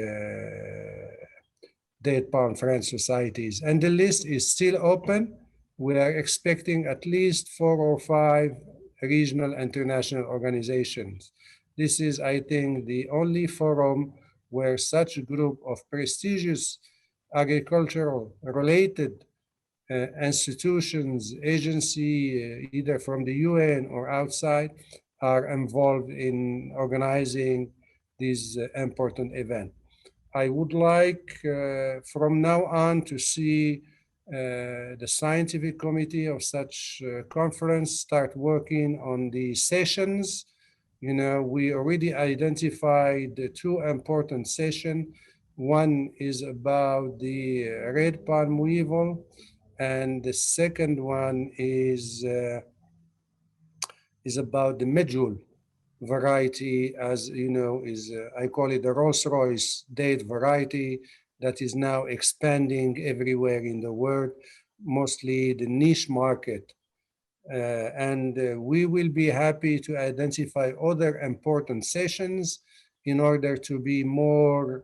Date Palm Friends societies. And the list is still open. We are expecting at least 4 or 5 regional international organizations. This is, I think, the only forum where such a group of prestigious agricultural related institutions, agency, either from the UN or outside, are involved in organizing this important event. I would like from now on to see the scientific committee of such conference start working on the sessions. You know, we already identified the 2 important sessions. One is about the red palm weevil, and the second one is about the medjool variety, as you know, I call it the Rolls-Royce date variety that is now expanding everywhere in the world, mostly the niche market. And we will be happy to identify other important sessions in order to be more,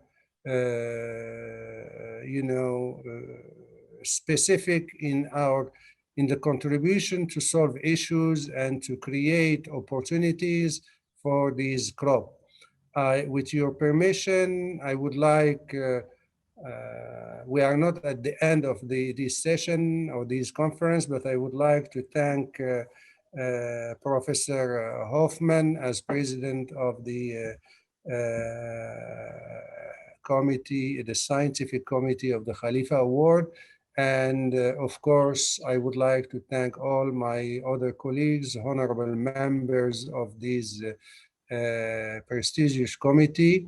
specific in the contribution to solve issues and to create opportunities for these crop. With your permission, I would like, we are not at the end of this session or this conference, but I would like to thank Professor Hoffman as president of the committee, the scientific committee of the Khalifa Award. And of course, I would like to thank all my other colleagues, honorable members of this prestigious committee.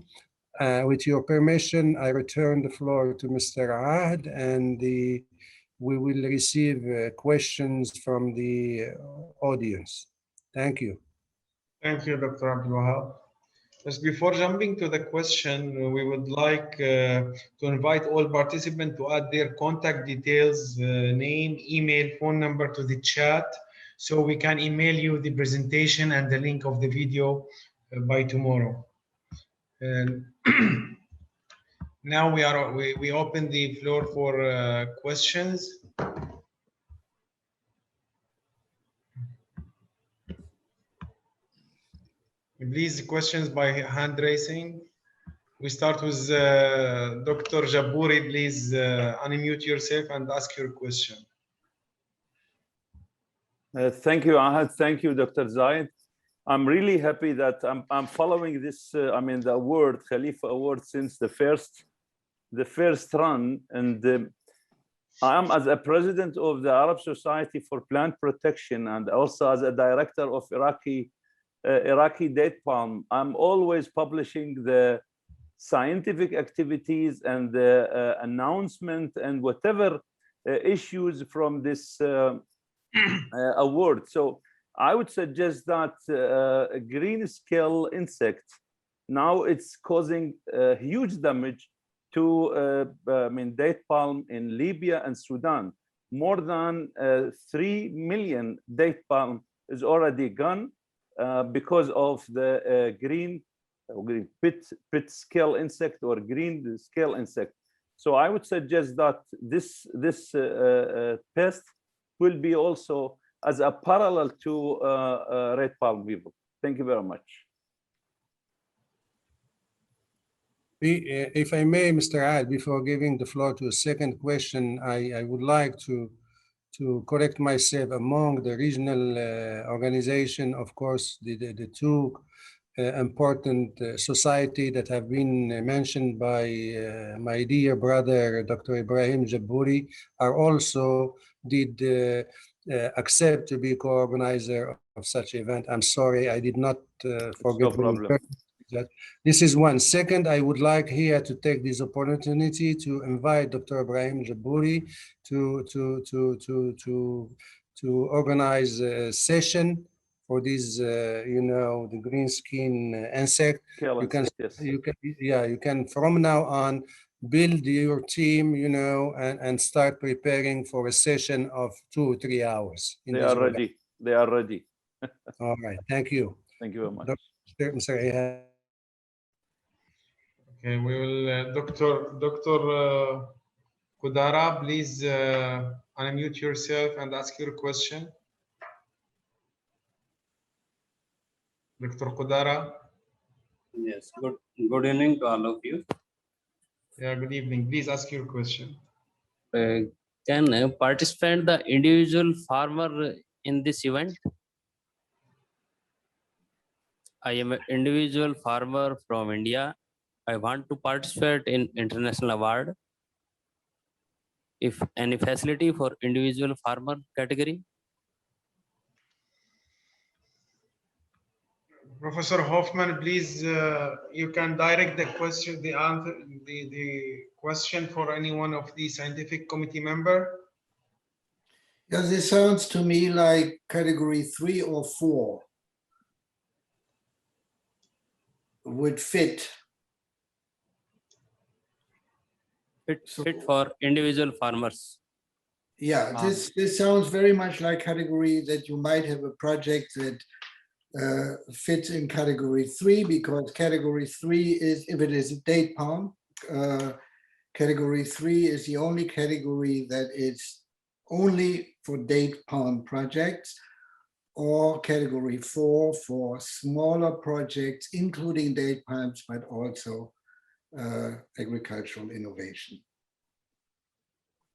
With your permission, I return the floor to Mr. Ahd, and we will receive questions from the audience. Thank you. Thank you, Dr. Abdul Wahab. Just before jumping to the question, we would like to invite all participants to add their contact details, name, email, phone number to the chat, so we can email you the presentation and the link of the video by tomorrow. And now we open the floor for questions. Please, questions by hand raising. We start with Dr. Jabouri. Please unmute yourself and ask your question. Thank you, Ahad. Thank you, Dr. Zayed. I'm really happy that I'm following this, the award, Khalifa Award, since the first run. And I am, as a president of the Arab Society for Plant Protection and also as a director of Iraqi date palm, I'm always publishing the scientific activities and the announcement and whatever issues from this award. So I would suggest that green scale insect, now it's causing huge damage to date palm in Libya and Sudan. more than 3 million date palm is already gone because of the green pit scale insect or green scale insect. So I would suggest that this pest will be also as a parallel to red palm beetle. Thank you very much. If I may, Mr. Ad, before giving the floor to a second question, I would like to correct myself. Among the regional organization, of course, the two important society that have been mentioned by my dear brother, Dr. Ibrahim Jabouri, are also did accept to be co-organizer of such event. I'm sorry, I did not forget No problem. that. This is one. Second, I would like here to take this opportunity to invite Dr. Ibrahim Jabouri to organize a session for this, the green skin insect. You can, you can from now on build your team, and start preparing for a session of 2 or 3 hours. They are ready. They are ready. All right. Thank you. Thank you very much. Mr. Ahad. Okay, we will, Dr. Kudara, please unmute yourself and ask your question. Dr. Kudara. Yes, good evening to all of you. Yeah, good evening. Please ask your question. Can a participant the individual farmer in this event? I am an individual farmer from India. I want to participate in international award. If any facility for individual farmer category? Professor Hoffman, please, you can direct the question, the answer, the question for any one of the scientific committee member. Yeah, this sounds to me like category 3 or 4 would fit. Fit for individual farmers. Yeah, this sounds very much like category that you might have a project that fits in category 3, because category 3 is, if it is a date palm, category 3 is the only category that is only for date palm projects, or category 4 for smaller projects, including date palms, but also agricultural innovation.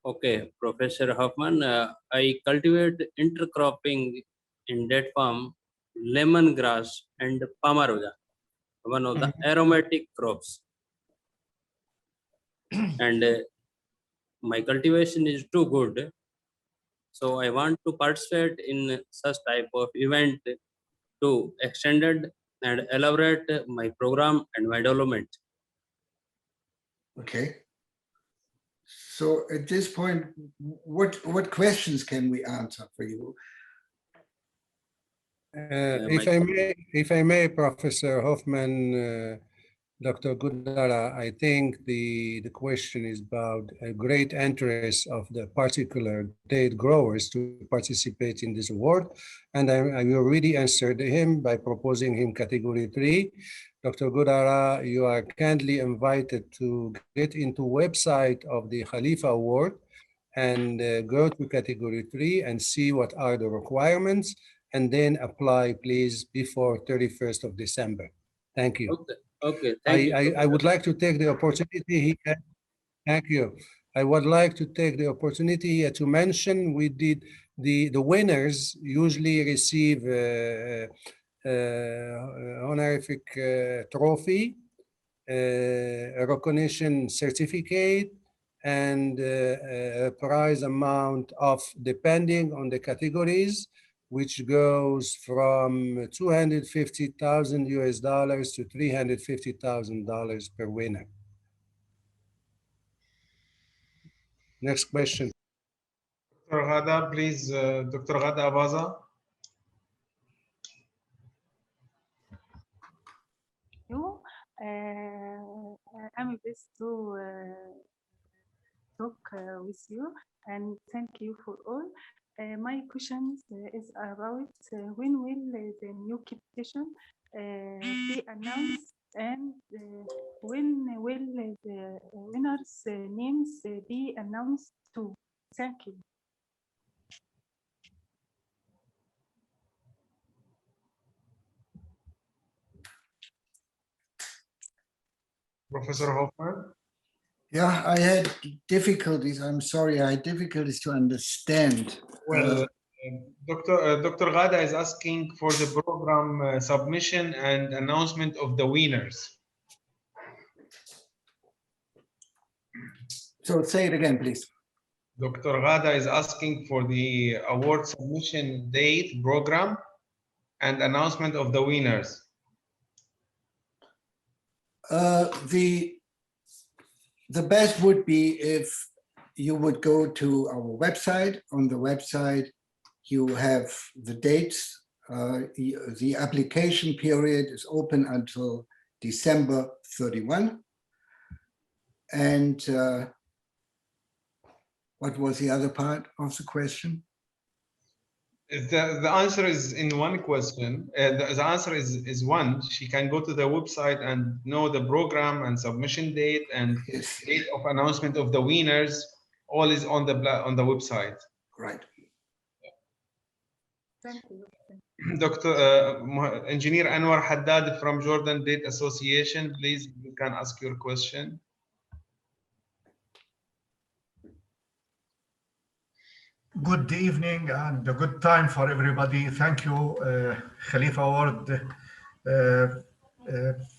Okay, Professor Hoffman, I cultivate intercropping in date palm, lemongrass and pamaroja, one of the aromatic crops. And my cultivation is too good. So I want to participate in such type of event to extend and elaborate my program and my development. Okay. So at this point, what questions can we answer for you? If I may, Professor Hoffman, Dr. Gudara, I think the question is about a great interest of the particular date growers to participate in this award. And I already answered him by proposing him category 3. Dr. Gudara, you are kindly invited to get into website of the Khalifa Award and go to category 3 and see what are the requirements, and then apply, please, before 31st of December. Thank you. Okay, thank you. I would like to take the opportunity here. Thank you. I would like to take the opportunity here to mention we did the winners usually receive honorific trophy, a recognition certificate, and a prize amount of, depending on the categories, which goes from 250,000 US dollars to $350,000 per winner. Next question. Dr. Ghada, please, Dr. Ghada Abaza. I'm pleased to talk with you, and thank you for all. My question is about when will the new petition be announced, and when will the winners' names be announced too? Thank you. Professor Hoffman. Yeah, I had difficulties. I'm sorry, I had difficulties to understand. Well, Dr. Ghada is asking for the program submission and announcement of the winners. So say it again, please. Dr. Ghada is asking for the award submission date, program, and announcement of the winners. The best would be if you would go to our website. On the website, you have the dates. The application period is open until December 31. And what was the other part of the question? The answer is in one question. The answer is one. She can go to the website and know the program and submission date and Yes. date of announcement of the winners. All is on the website. Right. Thank you. Dr. Engineer Anwar Haddad from Jordan Date Association, please, you can ask your question. Good evening and a good time for everybody. Thank you, Khalifa Award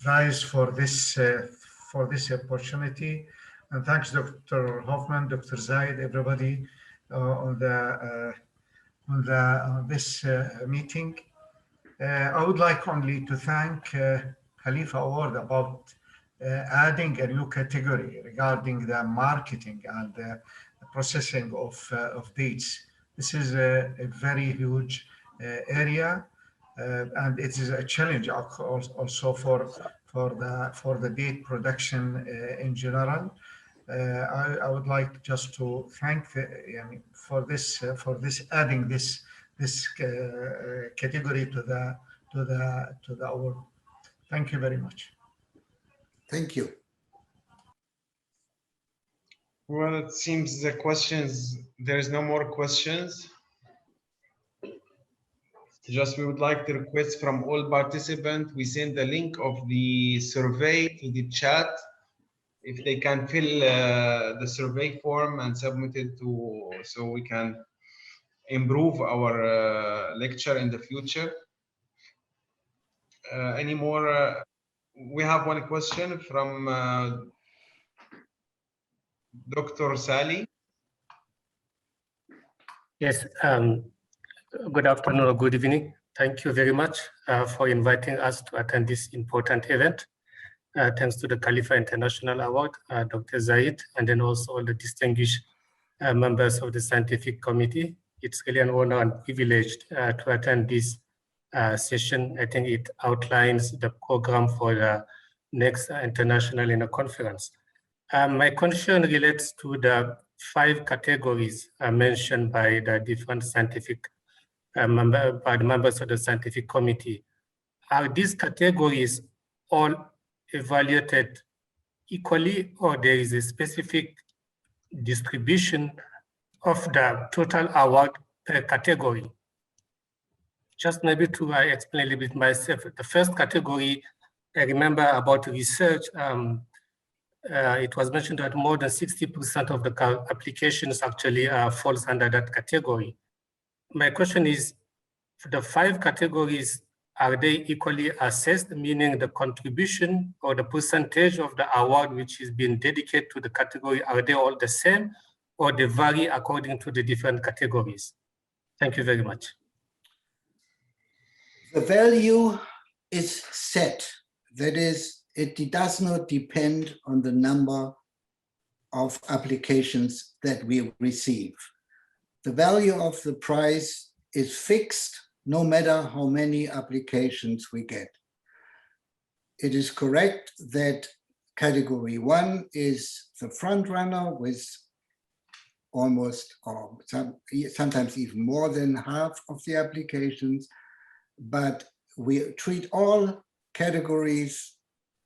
Prize for this opportunity, and thanks Dr. Hoffman, Dr. Zaid, everybody on this meeting. I would like only to thank Khalifa Award about adding a new category regarding the marketing and processing of dates. This is a very huge area, and it is a challenge also for the date production in general. I would like just to thank for this adding this category to the award. Thank you very much. Thank you. Well, it seems the questions, there is no more questions. Just we would like to request from all participants, we send the link of the survey to the chat. If they can fill the survey form and submit it to, so we can improve our lecture in the future. Any more? We have one question from Dr. Sally. Yes, good afternoon or good evening. Thank you very much for inviting us to attend this important event. Thanks to the Khalifa International Award, Dr. Zaid, and then also all the distinguished members of the scientific committee. It's really an honor and privilege to attend this session. I think it outlines the program for the next international conference. My question relates to the 5 categories mentioned by the different scientific by the members of the scientific committee. Are these categories all evaluated equally, or there is a specific distribution of the total award per category? Just maybe to explain a little bit myself. The first category, I remember about research, it was mentioned that more than 60% of the applications actually falls under that category. My question is, the 5 categories, are they equally assessed, meaning the contribution or the percentage of the award which is being dedicated to the category, are they all the same, or they vary according to the different categories? Thank you very much. The value is set. That is, it does not depend on the number of applications that we receive. The value of the prize is fixed no matter how many applications we get. It is correct that category 1 is the front runner with almost, or sometimes even more than half of the applications, but we treat all categories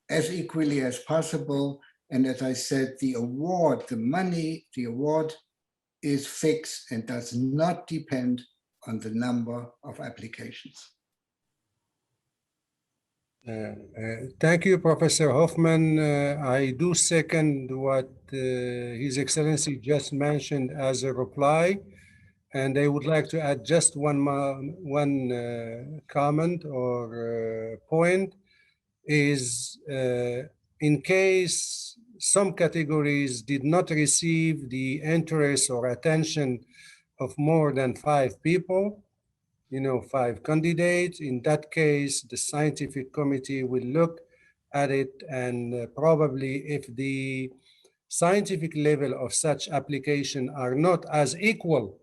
as equally as possible. And as I said, the award, the money, the award is fixed and does not depend on the number of applications. Thank you, Professor Hoffman. I do second what His Excellency just mentioned as a reply. And I would like to add just one comment or point is in case some categories did not receive the interest or attention of more than 5 people, 5 candidates, in that case, the scientific committee will look at it, and probably if the scientific level of such application are not as equal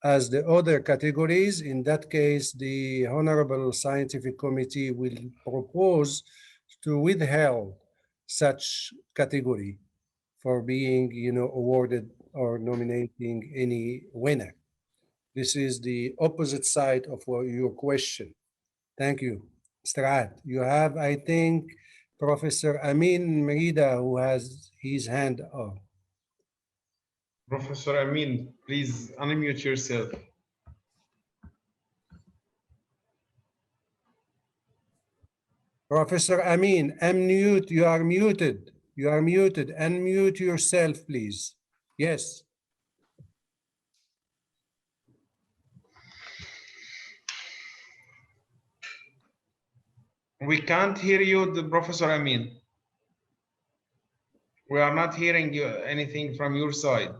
as the other categories, in that case, the Honorable Scientific Committee will propose to withhold such category for being, awarded or nominating any winner. This is the opposite side of your question. Thank you. Mr. Ad, you have, I think, Professor Amin Merida, who has his hand up. Professor Amin, please unmute yourself. Professor Amin, unmute. You are muted. You are muted. Unmute yourself, please. Yes. We can't hear you, Professor Amin. We are not hearing you, anything from your side.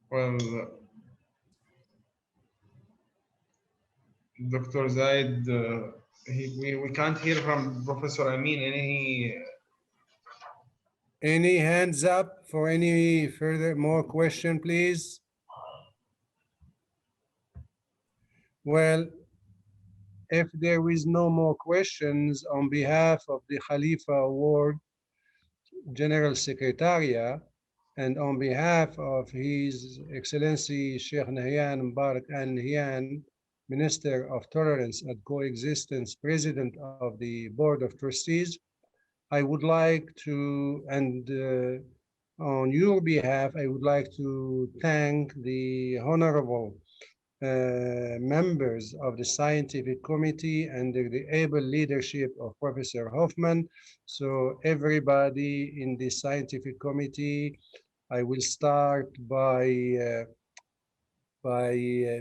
Well, Dr. Zaid, we can't hear from Professor Amin any hands up for any more question, please? Well, if there is no more questions, on behalf of the Khalifa Award General Secretariat and on behalf of His Excellency Sheikh Nahyan Mubarak Al Nahyan, Minister of Tolerance and Coexistence, President of the Board of Trustees, I would like to, and on your behalf, I would like to thank the honorable members of the scientific committee under the able leadership of Professor Hoffman. So everybody in the scientific committee, I will start by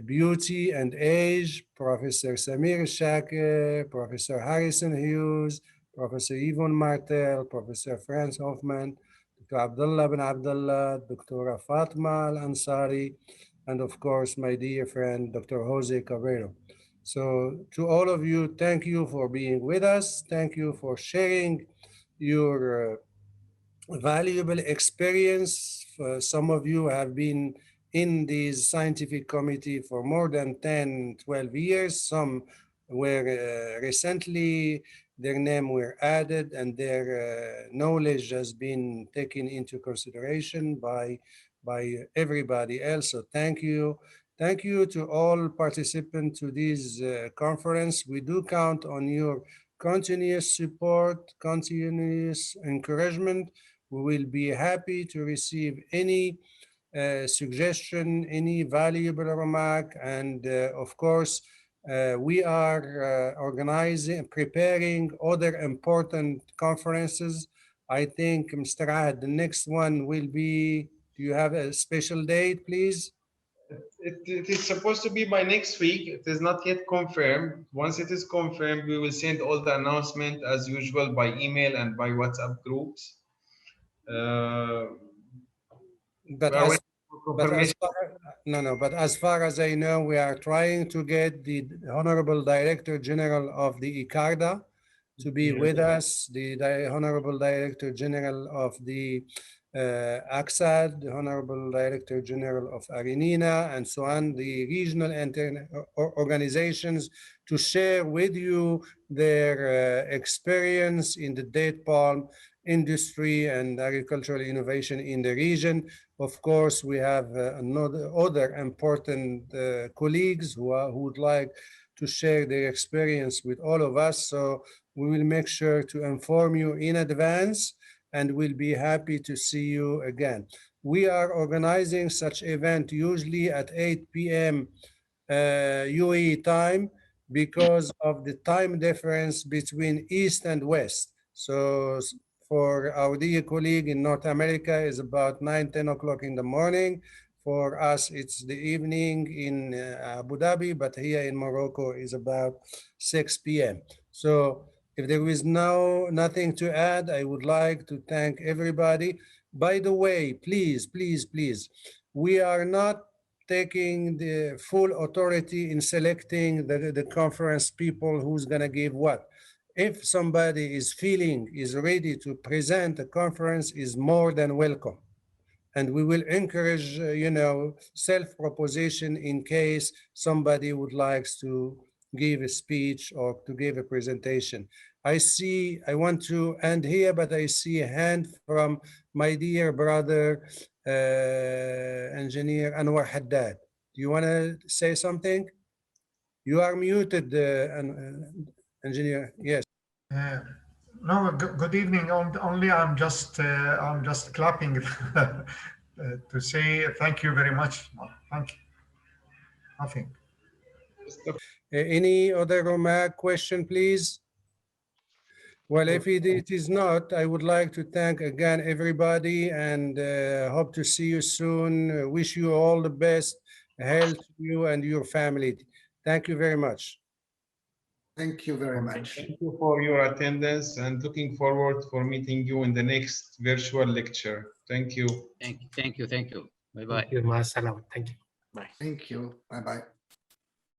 beauty and age, Professor Samir Shakir, Professor Harrison Hughes, Professor Yvonne Martel, Professor Franz Hoffman, Dr. Abdullah bin Abdullah, Dr. Fatma Al-Ansari, and of course, my dear friend, Dr. Jose Cabrero. So to all of you, thank you for being with us. Thank you for sharing your valuable experience. Some of you have been in the scientific committee for more than 10, 12 years. Some were recently, their name were added and their knowledge has been taken into consideration by everybody else. So thank you. Thank you to all participants to this conference. We do count on your continuous support, continuous encouragement. We will be happy to receive any suggestion, any valuable remark, and of course, we are preparing other important conferences. I think, Mr. Ahad, the next one will be, do you have a special date, please? It is supposed to be by next week. It is not yet confirmed. Once it is confirmed, we will send all the announcement as usual by email and by WhatsApp groups. But as far as I know, we are trying to get the Honorable Director General of the ICARDA to be with us, the Honorable Director General of the ACSAD, the Honorable Director General of Arenina, and so on, the regional organizations, to share with you their experience in the date palm industry and agricultural innovation in the region. Of course, we have other important colleagues who would like to share their experience with all of us. So we will make sure to inform you in advance, and we'll be happy to see you again. We are organizing such event usually at 8 p.m. UAE time because of the time difference between East and West. So for our dear colleague in North America is about 9, 10 o'clock in the morning. For us, it's the evening in Abu Dhabi, but here in Morocco is about 6 p.m. So if there is nothing to add, I would like to thank everybody. By the way, please, we are not taking the full authority in selecting the conference people who's gonna give what. If somebody is ready to present a conference, is more than welcome. And we will encourage, self-proposition in case somebody would like to give a speech or to give a presentation. I want to end here, but I see a hand from my dear brother, Engineer Anwar Haddad. Do you want to say something? You are muted, Engineer. Yes. No, good evening. Only I'm just clapping to say thank you very much. Thank you. Nothing. Any other remark, question, please? Well, if it is not, I would like to thank again everybody and hope to see you soon. Wish you all the best health, you and your family. Thank you very much. Thank you very much. Thank you for your attendance and looking forward for meeting you in the next virtual lecture. Thank you. Thank you. Bye-bye. Thank you. Ma salam. Thank you. Bye. Thank you. Bye-bye.